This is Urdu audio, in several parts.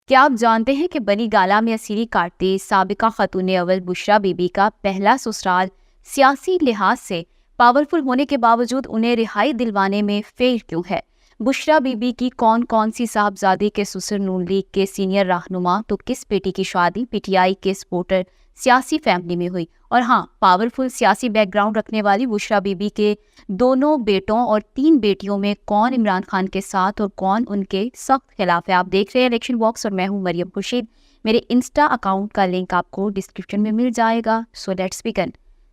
کیا آپ جانتے ہیں کہ بنی گالہ میں اسیری کاٹتے سابقہ خاتون اول بشرا بی بی کا پہلا سسرال سیاسی لحاظ سے پاورفل ہونے کے باوجود انہیں رہائی دلوانے میں فیل کیوں ہے؟ بشرا بی بی کی کون سی صاحبزادے کے سسر نون لیگ کے سینئر رہنما تو کس بیٹی کی شادی پی ٹی آئی کے سپورٹر سیاسی فیملی میں ہوئی؟ اور ہاں، پاورفل سیاسی بیک گراؤنڈ رکھنے والی بشرا بی بی کے دونوں بیٹوں اور 3 بیٹیوں میں کون عمران خان کے ساتھ اور کون ان کے سخت خلاف ہے؟ آپ دیکھ رہے ہیں الیکشن باکس اور میں ہوں مریم خورشید۔ میرے انسٹا اکاؤنٹ کا لنک آپ کو ڈسکرپشن میں مل جائے گا۔ So let's begin.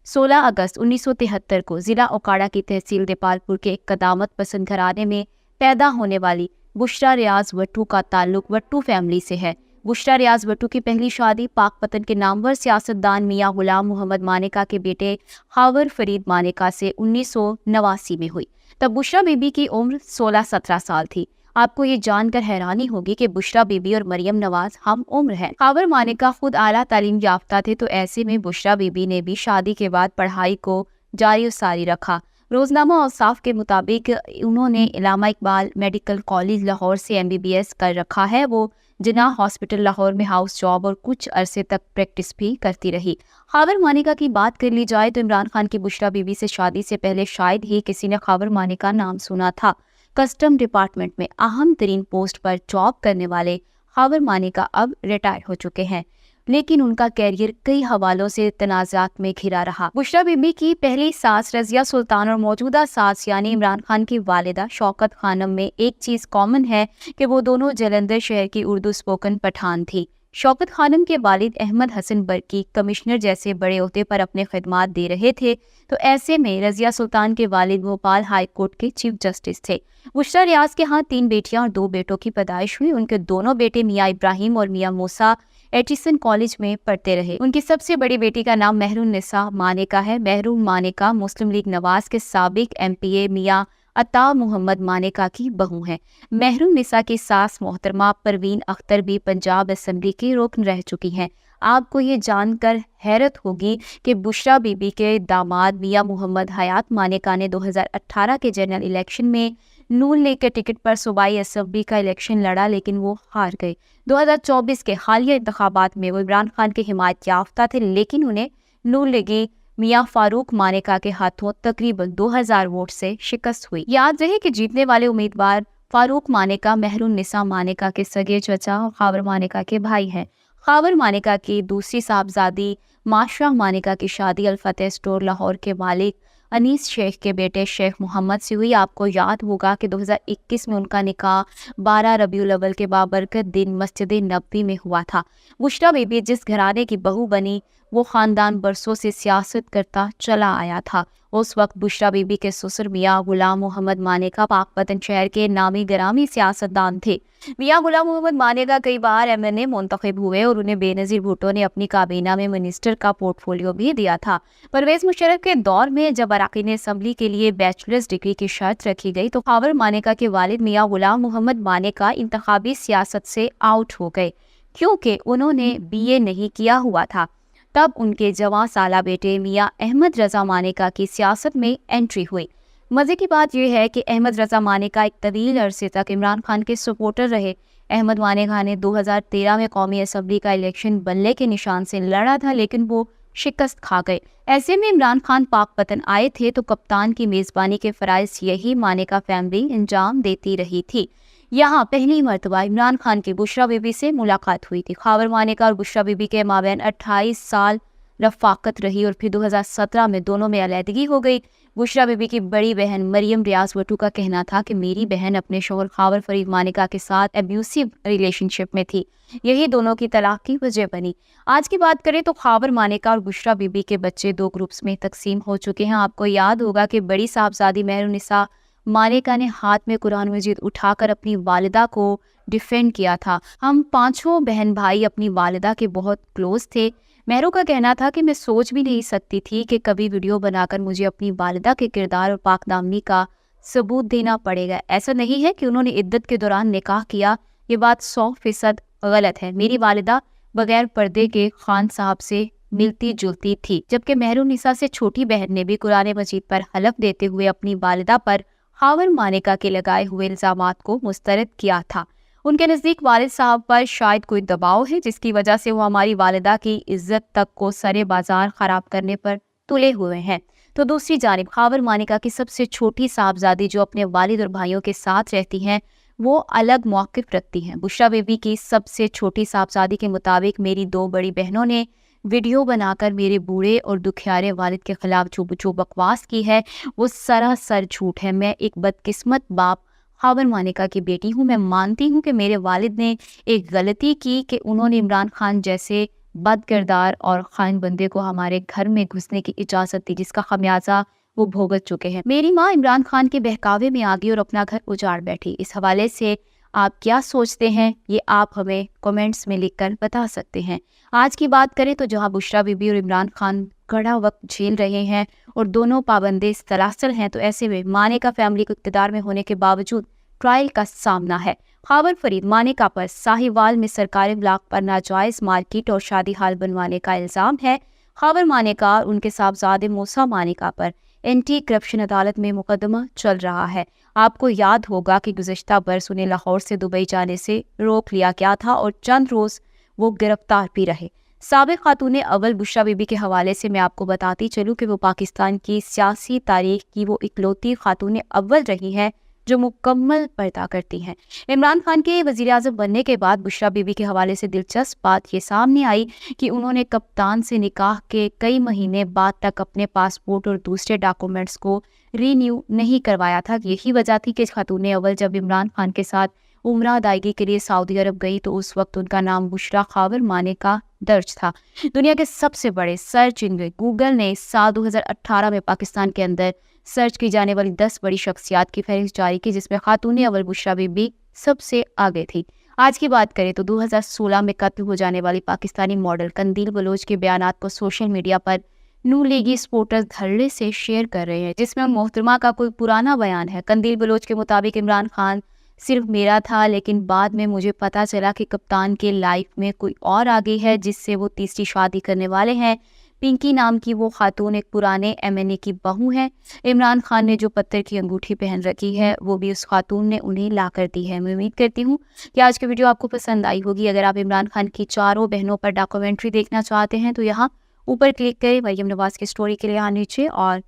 16 اگست 1973 کو ضلع اوکاڑا کی تحصیل دیپال پور کے ایک قدامت پسند گھرانے میں پیدا ہونے والی بشرا ریاض وٹو کا تعلق وٹو فیملی سے ہے۔ بشرا ریاض وٹو کی پہلی شادی پاک پتن کے نامور سیاستدان میاں غلام محمد مانیکا کے بیٹے خاور فرید مانیکا سے 1989 میں ہوئی۔ تب بشرا بی بی کی عمر 16-17 سال تھی۔ آپ کو یہ جان کر حیرانی ہوگی کہ بشرا بی بی اور مریم نواز ہم عمر ہیں۔ خاور مانیکا خود اعلیٰ تعلیم یافتہ تھے، تو ایسے میں بشرا بی بی نے بھی شادی کے بعد پڑھائی کو جاری و ساری رکھا۔ روزنامہ اوصاف کے مطابق انہوں نے علامہ اقبال میڈیکل کالج لاہور سے MBBS کر رکھا ہے۔ وہ جناح ہاسپٹل لاہور میں ہاؤس جاب اور کچھ عرصے تک پریکٹس بھی کرتی رہی۔ خاور مانیکا کی بات کر لی جائے تو عمران خان کی بشرا بی بی سے شادی سے پہلے شاید ہی کسی نے خاور مانیکا نام سنا تھا۔ کسٹم ڈپارٹمنٹ میں اہم ترین پوسٹ پر جاب کرنے والے خاور مانیکا اب ریٹائر ہو چکے ہیں، لیکن ان کا کیریئر کئی حوالوں سے تنازعات میں گھرا رہا۔ بشرا بی بی کی پہلی ساس رضیہ سلطان اور موجودہ ساس یعنی عمران خان کی والدہ شوکت خانم میں ایک چیز کامن ہے کہ وہ دونوں جلندھر شہر کی اردو اسپوکن پٹھان تھی۔ شوکت خانم کے والد احمد حسن برقی کمشنر جیسے بڑے عہدے پر اپنے خدمات دے رہے تھے، تو ایسے میں رضیہ سلطان کے والد بھوپال ہائی کورٹ کے چیف جسٹس تھے۔ بشرا ریاض کے ہاں 3 بیٹیاں اور 2 بیٹوں کی پیدائش ہوئی۔ ان کے دونوں بیٹے میاں ابراہیم اور میاں موسیٰ ایٹیسن کالج میں پڑھتے رہے۔ ان کی سب سے بڑی بیٹی کا نام مہر النساء مانیکا ہے۔ مہر مانیکا مسلم لیگ نواز کے سابق MPA میاں عطا محمد مانیکا کی بہو ہیں۔ مہر النساء کی ساس محترمہ پروین اختر بھی پنجاب اسمبلی کی رکن رہ چکی ہیں۔ آپ کو یہ جان کر حیرت ہوگی کہ بشرا بی بی کے داماد میاں محمد حیات مانیکا نے 2018 کے جنرل الیکشن میں نون لیگ کے ٹکٹ پر صوبائی اسمبلی کا الیکشن لڑا، لیکن وہ ہار گئے۔ 2024 کے حالیہ انتخابات میں وہ عمران خان کے حمایت یافتہ تھے، لیکن انہیں نون لیگی میاں فاروق مانیکا کے ہاتھوں تقریباً 2000 ووٹ سے شکست ہوئی۔ یاد رہے کہ جیتنے والے امیدوار فاروق مانیکا مہر النساء مانیکا کے سگے چچا اور خاور مانیکا کے بھائی ہیں۔ خاور مانیکا کی دوسری صاحبزادی معاشرہ مانیکا کی شادی الفتح اسٹور لاہور کے مالک انیس شیخ کے بیٹے شیخ محمد سے ہوئی۔ آپ کو یاد ہوگا کہ 2021 میں ان کا نکاح 12 ربیع الاول کے بابرکت دن مسجد نبوی میں ہوا تھا۔ بشرا بی بی جس گھرانے کی بہو بنی، وہ خاندان برسوں سے سیاست کرتا چلا آیا تھا۔ اس وقت بشرا بی بی کے سسر میاں غلام محمد مانیکا پاک پتن شہر کے نامی گرامی سیاستدان تھے۔ میاں غلام محمد مانیکا کئی بار MNA منتخب ہوئے اور انہیں بے نظیر بھٹو نے اپنی کابینہ میں منسٹر کا پورٹ فولیو بھی دیا تھا۔ پرویز مشرف کے دور میں جب اراکین اسمبلی کے لیے بیچلرز ڈگری کی شرط رکھی گئی تو خاور مانیکا کے والد میاں غلام محمد مانیکا انتخابی سیاست سے آؤٹ ہو گئے، کیونکہ انہوں نے BA نہیں کیا ہوا تھا۔ تب ان کے جوان سالہ بیٹے میاں احمد رضا مانیکا کی سیاست میں انٹری ہوئی۔ مزے کی بات یہ ہے کہ احمد رضا مانیکا ایک طویل عرصے تک عمران خان کے سپورٹر رہے۔ احمد مانیکا نے 2013 میں قومی اسمبلی کا الیکشن بلے کے نشان سے لڑا تھا، لیکن وہ شکست کھا گئے۔ ایسے میں عمران خان پاک پتن آئے تھے تو کپتان کی میزبانی کے فرائض یہی مانیکا فیملی انجام دیتی رہی تھی۔ یہاں پہلی مرتبہ عمران خان کی بشرا بی بی سے ملاقات ہوئی تھی۔ خاور مانیکا اور بشرا بی بی کے مابین 28 سال رفاقت رہی اور پھر 2017 میں دونوں میں علیحدگی ہو گئی۔ بشرا بی بی کی بڑی بہن مریم ریاض وٹو کا کہنا تھا کہ میری بہن اپنے شوہر خاور فرید مانیکا کے ساتھ ایبیوسیو ریلیشن شپ میں تھی، یہی دونوں کی طلاق کی وجہ بنی۔ آج کی بات کریں تو خاور مانیکا اور بشرا بی بی کے بچے 2 گروپس میں تقسیم ہو چکے ہیں۔ آپ کو یاد ہوگا کہ بڑی صاحبزادی مہر النساء مانیکا نے ہاتھ میں قرآن مجید اٹھا کر اپنی والدہ کو ڈیفینڈ کیا تھا۔ ہم 5 بہن بھائی اپنی والدہ کے بہت کلوز تھے۔ مہرو کا کہنا تھا کہ میں سوچ بھی نہیں سکتی تھی کہ کبھی ویڈیو بنا کر مجھے اپنی والدہ کے کردار اور پاک دامنی کا ثبوت دینا پڑے گا۔ ایسا نہیں ہے کہ انہوں نے عدت کے دوران نکاح کیا، یہ بات 100% غلط ہے۔ میری والدہ بغیر پردے کے خان صاحب سے ملتی جلتی تھی، جبکہ مہر النساء سے چھوٹی بہن نے بھی قرآن مجید پر حلف دیتے ہوئے اپنی والدہ پر خاور مانیکا کے لگائے ہوئے الزامات کو مسترد کیا تھا۔ ان کے نزدیک والد صاحب پر شاید کوئی دباؤ ہے جس کی وجہ سے وہ ہماری والدہ کی عزت تک کو سرے بازار خراب کرنے پر تلے ہوئے ہیں۔ تو دوسری جانب خاور مانیکا کی سب سے چھوٹی صاحبزادی جو اپنے والد اور بھائیوں کے ساتھ رہتی ہیں وہ الگ موقف رکھتی ہیں۔ بشریٰ بیوی کی سب سے چھوٹی صاحبزادی کے مطابق میری 2 بڑی بہنوں نے ویڈیو بنا کر میرے بوڑھے اور دکھیارے والد کے خلاف جو بکواس کی ہے وہ سراسر جھوٹ ہے۔ میں ایک بدقسمت باپ خاور مانیکا کی بیٹی ہوں۔ میں مانتی ہوں کہ میرے والد نے ایک غلطی کی کہ انہوں نے عمران خان جیسے بد کردار اور خائن بندے کو ہمارے گھر میں گھسنے کی اجازت دی، جس کا خمیازہ وہ بھگت چکے ہیں۔ میری ماں عمران خان کے بہکاوے میں آ گئی اور اپنا گھر اجاڑ بیٹھی۔ اس حوالے سے آپ کیا سوچتے ہیں یہ آپ ہمیں کومنٹس میں لکھ کر بتا سکتے ہیں۔ آج کی بات کریں تو جہاں بشریٰ بی بی اور عمران خان کڑا وقت جھیل رہے ہیں اور دونوں پابندے سلاسل ہیں، تو ایسے میں مانیکا فیملی کو اقتدار میں ہونے کے باوجود ٹرائل کا سامنا ہے۔ خاور فرید مانیکا پر ساہیوال میں سرکاری بلاک پر ناجائز مارکیٹ اور شادی ہال بنوانے کا الزام ہے۔ خاور مانیکا اور ان کے صاحبزادے موسیٰ مانیکا پر اینٹی کرپشن عدالت میں مقدمہ چل رہا ہے۔ آپ کو یاد ہوگا کہ گزشتہ برس انہیں لاہور سے دبئی جانے سے روک لیا گیا تھا اور چند روز وہ گرفتار بھی رہے۔ سابق خاتون اول بشریٰ بی بی کے حوالے سے میں آپ کو بتاتی چلوں کہ وہ پاکستان کی سیاسی تاریخ کی وہ اکلوتی خاتون اول رہی ہیں جو مکمل پردہ کرتی ہیں۔ عمران خان کے وزیر اعظم بننے کے بعد بشریٰ بی بی کے حوالے سے دلچسپ بات یہ سامنے آئی کہ انہوں نے کپتان سے نکاح کے کئی مہینے بعد تک اپنے پاسپورٹ اور دوسرے ڈاکومنٹس کو رینیو نہیں کروایا تھا۔ یہی وجہ تھی کہ خاتون اول جب عمران خان کے ساتھ عمرہ ادائیگی کے لیے سعودی عرب گئی تو اس وقت ان کا نام بشریٰ خاور مانیکا درج تھا۔ دنیا کے سب سے بڑے سرچ انجن گوگل نے سال 2018 میں پاکستان کے اندر سرچ کی جانے والی 10 بڑی شخصیات کی فہرست جاری کی، جس میں خاتون اول بشریٰ بی بی سب سے آگے تھی۔ آج کی بات کریں تو 2016 میں قتل ہو جانے والی پاکستانی ماڈل قندیل بلوچ کے بیانات کو سوشل میڈیا پر نون لیگی سپورٹرز دھڑے سے شیئر کر رہے ہیں، جس میں محترمہ کا کوئی پرانا بیان ہے۔ قندیل بلوچ کے مطابق عمران خان صرف میرا تھا، لیکن بعد میں مجھے پتا چلا کہ کپتان کے لائف میں کوئی اور آگے ہے جس سے وہ تیسری شادی کرنے والے ہیں۔ پنکی نام کی وہ خاتون ایک پرانے MNA کی بہو ہے۔ عمران خان نے جو پتھر کی انگوٹھی پہن رکھی ہے وہ بھی اس خاتون نے انہیں لا کر دی ہے۔ میں امید کرتی ہوں کہ آج کی ویڈیو آپ کو پسند آئی ہوگی۔ اگر آپ عمران خان کی چاروں بہنوں پر ڈاکومنٹری دیکھنا چاہتے ہیں تو یہاں اوپر کلک کریں، مریم نواز کی سٹوری کے لیے یہاں نیچے، اور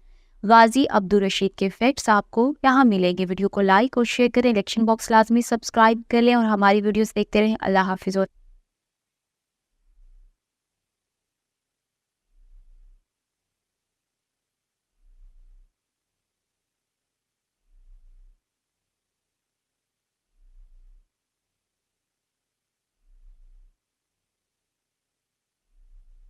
غازی عبدالرشید کے فیکٹس آپ کو یہاں ملیں گے۔ ویڈیو کو لائک اور شیئر کریں، الیکشن باکس لازمی سبسکرائب کر لیں اور ہماری ویڈیوز دیکھتے رہیں۔ اللہ حافظ۔